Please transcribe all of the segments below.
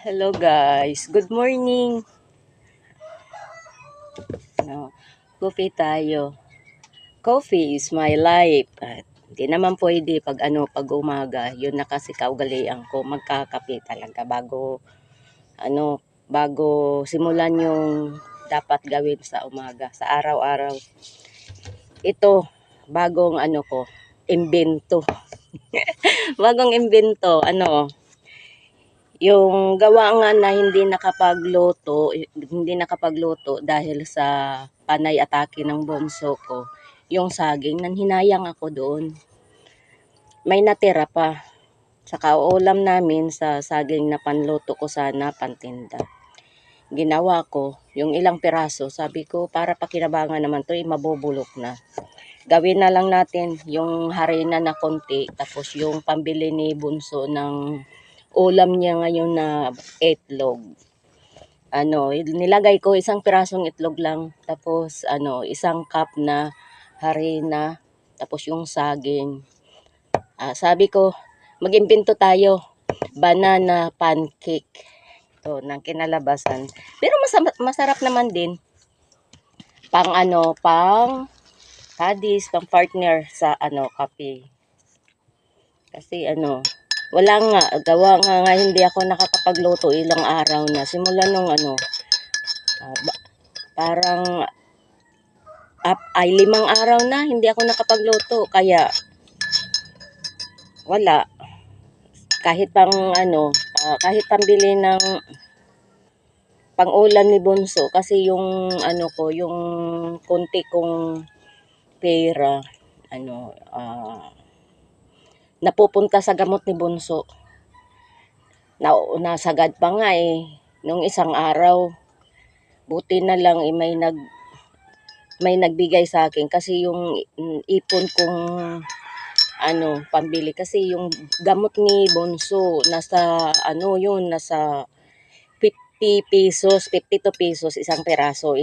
Hello guys, good morning. Coffee tayo. Coffee is my life. At hindi naman pwede pag umaga, yun na kasi kaugalian ko, magkakape talaga bago simulan yung dapat gawin sa umaga, sa araw-araw. Ito, bagong imbento. Bagong imbento, yung gawa nga na hindi nakapagluto dahil sa panay atake ng bunso ko. Yung saging, nanhinayang ako doon. May natira pa. Saka ulam namin sa saging na panluto ko sana, pantinda. Ginawa ko, yung ilang piraso, sabi ko para pakinabangan naman to, mabubulok na. Gawin na lang natin yung harina na konti, tapos yung pambili ni bunso ng ulam niya ngayon na itlog. Nilagay ko isang pirasong itlog lang, tapos isang cup na harina, tapos yung saging. Sabi ko, mag-imbento tayo, banana pancake. Ito, ng kinalabasan. Pero masarap naman din. Pang hadis, pang partner sa kape. Kasi wala nga, gawa nga hindi ako nakakapagluto ilang araw na. Simula nung parang 5 araw na hindi ako nakapagluto. Kaya wala. Kahit kahit pambili ng pang-ulam ni Bunso. Kasi yung yung konti kong pera, napupunta sa gamot ni Bunso. Nasagad pa nga nung isang araw. Buti na lang may nagbigay sa akin kasi yung ipon kong pambili kasi yung gamot ni Bunso nasa nasa 50 pesos, 52 pesos isang piraso.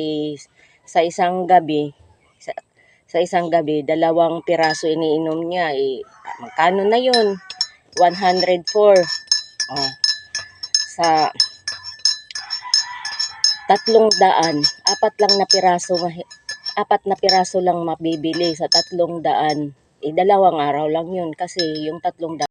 Sa isang gabi, sa isang gabi, 2 piraso iniinom niya. Magkano na yun? 104. Sa 300, apat na piraso lang mabibili sa 300. 2 araw lang yun kasi yung 300